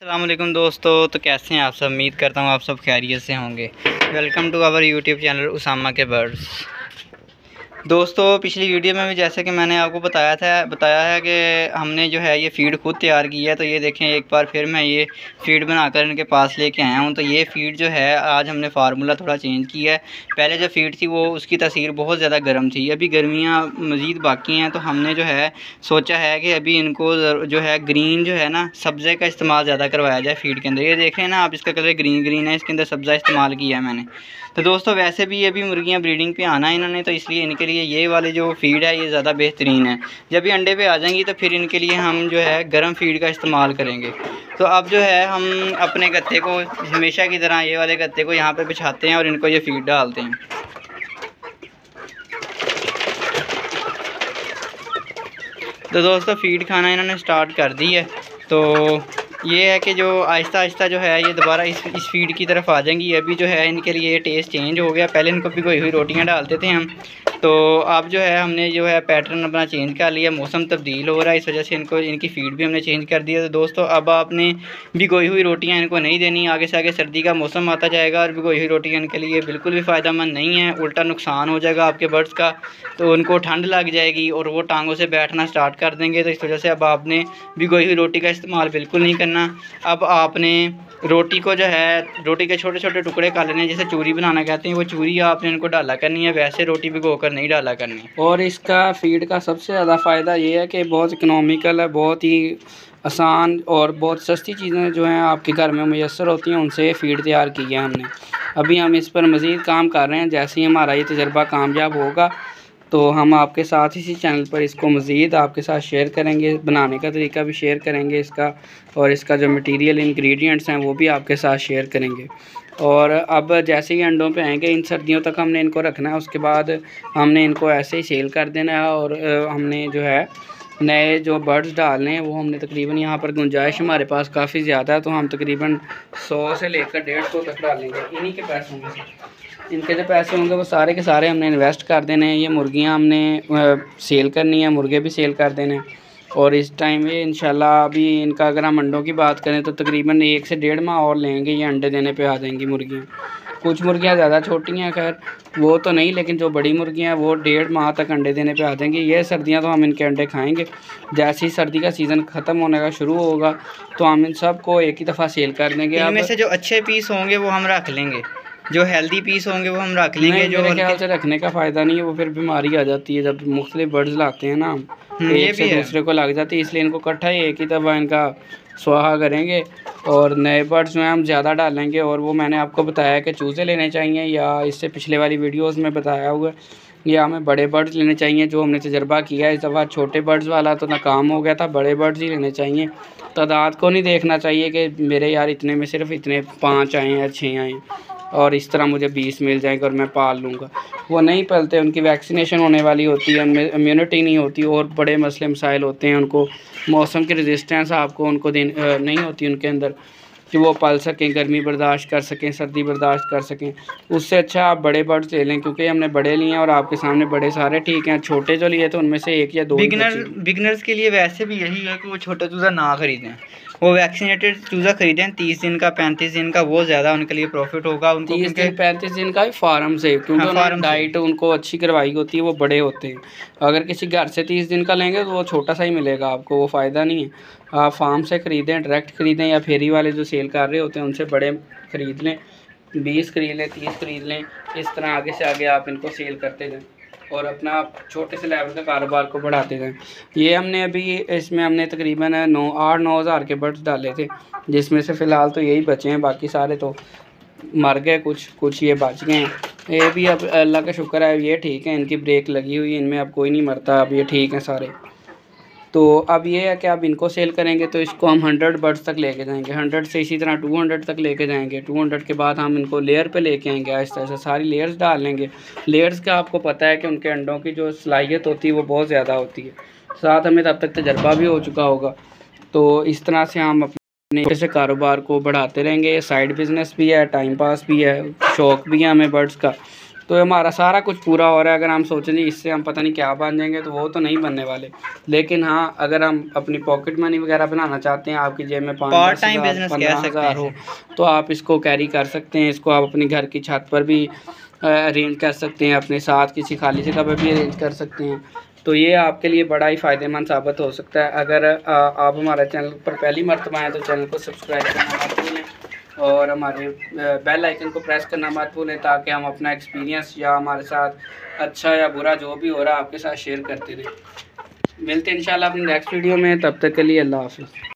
अस्सलाम वालेकुम दोस्तों, तो कैसे हैं आप सब। उम्मीद करता हूँ आप सब खैरियत से होंगे। Welcome to our YouTube channel Usama के बर्ड्स। दोस्तों, पिछली वीडियो में भी जैसे कि मैंने आपको बताया है कि हमने जो है ये फ़ीड खुद तैयार की है। तो ये देखें, एक बार फिर मैं ये फ़ीड बनाकर इनके पास लेके आया हूँ। तो ये फ़ीड जो है आज हमने फार्मूला थोड़ा चेंज किया है। पहले जो फ़ीड थी वो उसकी तासीर बहुत ज़्यादा गर्म थी। अभी गर्मियाँ मज़ीद बाकी हैं, तो हमने जो है सोचा है कि अभी इनको जो है ग्रीन जो है ना, सब्ज़े का इस्तेमाल ज़्यादा करवाया जाए फ़ीड के अंदर। ये देखें ना आप, इसका कलर ग्रीन है, इसके अंदर सब्ज़ा इस्तेमाल किया है मैंने। तो दोस्तों, वैसे भी अभी मुर्गियाँ ब्रीडिंग पे आना है इन्होंने, तो इसलिए इनके लिए ये वाली जो फ़ीड है ये ज़्यादा बेहतरीन है। जब ये अंडे पे आ जाएंगी तो फिर इनके लिए हम जो है गर्म फ़ीड का इस्तेमाल करेंगे। तो अब जो है हम अपने गत्ते को हमेशा की तरह ये वाले गत्ते को यहाँ पे बिछाते हैं और इनको ये फ़ीड डालते हैं। तो दोस्तों, फ़ीड खाना इन्होंने स्टार्ट कर दी है। तो ये है कि जो आहिस्ता आहिस्ता जो है ये दोबारा इस फ़ीड की तरफ आ जाएंगी। अभी जो है इनके लिए ये टेस्ट चेंज हो गया। पहले इनको भिगोई हुई रोटियां डालते थे हम, तो अब जो है हमने जो है पैटर्न अपना चेंज कर लिया। मौसम तब्दील हो रहा है, इस वजह से इनकी फ़ीड भी हमने चेंज कर दिया। तो दोस्तों, अब आपने भिगोई हुई रोटियां इनको नहीं देनी। आगे से आगे सर्दी का मौसम आता जाएगा और भिगोई हुई रोटियां इनके लिए बिल्कुल भी फ़ायदेमंद नहीं है, उल्टा नुकसान हो जाएगा आपके बर्ड्स का। तो उनको ठंड लग जाएगी और वो टांगों से बैठना स्टार्ट कर देंगे। तो इस वजह से अब आपने भिगोई हुई रोटी का इस्तेमाल बिल्कुल नहीं करना। अब आपने रोटी को जो है रोटी के छोटे छोटे टुकड़े कर लेने, जैसे चूरी बनाना कहते हैं, वो चूरी आपने इनको डाला करनी है, वैसे रोटी भिगोकर नहीं डाला करनी। और इसका फ़ीड का सबसे ज़्यादा फ़ायदा ये है कि बहुत इकनॉमिकल है, बहुत ही आसान और बहुत सस्ती चीज़ें जो हैं आपके घर में मुयस्सर होती हैं, उनसे फ़ीड तैयार की है हमने। अभी हम इस पर मज़ीद काम कर रहे हैं। जैसे ही हमारा ये तजर्बा कामयाब होगा तो हम आपके साथ इसी चैनल पर इसको मज़ीद आपके साथ शेयर करेंगे, बनाने का तरीका भी शेयर करेंगे इसका, और इसका जो मटेरियल इंग्रेडिएंट्स हैं वो भी आपके साथ शेयर करेंगे। और अब जैसे ही अंडों पे आएंगे, इन सर्दियों तक हमने इनको रखना है, उसके बाद हमने इनको ऐसे ही सेल कर देना है। और हमने जो है नए जो बर्ड्स डालने हैं वो हमने तकरीबन, यहाँ पर गुंजाइश हमारे पास काफ़ी ज़्यादा है, तो हम तकरीबन 100 से लेकर 150 तक डालेंगे। इन्हीं के पैसों में से इनके जो पैसे होंगे वो सारे के सारे हमने इन्वेस्ट कर देने हैं। ये मुर्गियाँ हमने सेल करनी है, मुर्गे भी सेल कर देने हैं। और इस टाइम में इंशाल्लाह अभी इनका अगर हम अंडों की बात करें तो तकरीबन 1 से 1.5 माह और लेंगे, ये अंडे देने पे आ जाएंगी मुर्गियाँ। कुछ मुर्गियाँ ज़्यादा छोटी हैं, खैर वो तो नहीं, लेकिन जो बड़ी मुर्गियाँ हैं वो 1.5 माह तक अंडे देने पे आ जाएंगी। ये सर्दियाँ तो हम इनके अंडे खाएँगे। जैसे ही सर्दी का सीज़न ख़त्म होने का शुरू होगा तो हम इन सब को एक ही दफ़ा सेल कर देंगे। इनमें से जो अच्छे पीस होंगे वो हम रख लेंगे, जो हेल्दी पीस होंगे वो हम रख लेंगे। जो मेरे ख्याल से रखने का फ़ायदा नहीं है, वो फिर बीमारी आ जाती है जब मुख्तलिफ बर्ड्स लाते हैं ना हम, एक से दूसरे को लग जाती है। इसलिए इनको इकट्ठा ही एक ही दफ़ा इनका स्वाहा करेंगे। और नए बर्ड्स जो हैं हम ज़्यादा डालेंगे। और वो मैंने आपको बताया कि चूज़े लेने चाहिए, या इससे पिछले वाली वीडियोज़ में बताया हुआ, या हमें बड़े बर्ड्स लेने चाहिए जो हमने तजर्बा किया है। इस दफ़ा छोटे बर्ड्स वाला तो नाकाम हो गया था, बड़े बर्ड्स ही लेने चाहिए। तादाद को नहीं देखना चाहिए कि मेरे यार इतने में सिर्फ इतने 5 आएँ या 6 आएँ और इस तरह मुझे 20 मिल जाएंगे और मैं पाल लूँगा। वो नहीं पलते, उनकी वैक्सीनेशन होने वाली होती है, उनमें इम्यूनिटी नहीं होती और बड़े मसले मसाइल होते हैं। उनको मौसम की रेजिस्टेंस आपको उनको नहीं होती उनके अंदर कि वो पल सकें, गर्मी बर्दाश्त कर सकें, सर्दी बर्दाश्त कर सकें। उससे अच्छा आप बड़े बर्ड्स ले लें, क्योंकि हमने बड़े लिए हैं और आपके सामने बड़े सारे ठीक हैं। छोटे जो लिए तो उनमें से 1 या 2 बिगनर्स के लिए वैसे भी यही है कि वो छोटा चूज़ा ना ख़रीदें, वो वैक्सीनेटेड चूज़ा ख़रीदें 30 दिन का 35 दिन का, वो ज़्यादा उनके लिए प्रॉफिट होगा उनको। 30 दिन 35 दिन का फार्म से, क्योंकि फार्म डाइट उनको अच्छी करवाई होती है, वो बड़े होते हैं। अगर किसी घर से 30 दिन का लेंगे तो वो छोटा सा ही मिलेगा आपको, वो फ़ायदा नहीं है। आप फार्म से ख़रीदें, डायरेक्ट ख़रीदें, या फेरी वाले जो सेल कर रहे होते हैं उनसे बड़े ख़रीद लें, 20 ख़रीद लें, 30 ख़रीद लें। इस तरह आगे से आगे आप इनको सेल करते जाएँ और अपना छोटे से लेवल का कारोबार को बढ़ाते जाएँ। ये हमने अभी इसमें हमने तकरीबन 8-9 हज़ार के बर्ड्स डाले थे, जिसमें से फ़िलहाल तो यही बचे हैं, बाकी सारे तो मर गए, कुछ ये बच गए हैं। ये भी अब अल्लाह का शुक्र है, ये ठीक है, इनकी ब्रेक लगी हुई है, इनमें अब कोई नहीं मरता, अब ये ठीक है सारे। तो अब ये है कि अब इनको सेल करेंगे तो इसको हम 100 बर्ड्स तक लेके जाएंगे, 100 से इसी तरह 200 तक लेके जाएंगे। 200 के बाद हम इनको लेयर पे लेके आएंगे, आहिस्ता आहिस्ता सारी लेयर्स डाल लेंगे। लेयर्स का आपको पता है कि उनके अंडों की जो सलाहियत होती है वो बहुत ज़्यादा होती है, साथ हमें तब तक तजर्बा भी हो चुका होगा। तो इस तरह से हम अपने से कारोबार को बढ़ाते रहेंगे। साइड बिज़नेस भी है, टाइम पास भी है, शौक़ भी है हमें बर्ड्स का। तो हमारा सारा कुछ पूरा हो रहा है। अगर हम सोचें इससे हम पता नहीं क्या बन जाएंगे, तो वो तो नहीं बनने वाले। लेकिन हाँ, अगर हम अपनी पॉकेट मनी वगैरह बनाना चाहते हैं, आपकी जेब में 5-10,000 15,000 हो, तो आप इसको कैरी कर सकते हैं। इसको आप अपनी घर की छत पर भी अरेंज कर सकते हैं, अपने साथ किसी खाली जगह पर भी अरेंज कर सकते हैं। तो ये आपके लिए बड़ा ही फ़ायदेमंद साबित हो सकता है। अगर आप हमारे चैनल पर पहली मर्तबा आएँ तो चैनल को सब्सक्राइब करना मत भूलें और हमारे बेल आइकन को प्रेस करना मत भूलें, ताकि हम अपना एक्सपीरियंस या हमारे साथ अच्छा या बुरा जो भी हो रहा है आपके साथ शेयर करते रहें। मिलते हैं इंशाल्लाह अपनी नेक्स्ट वीडियो में, तब तक के लिए अल्लाह हाफ़िज़।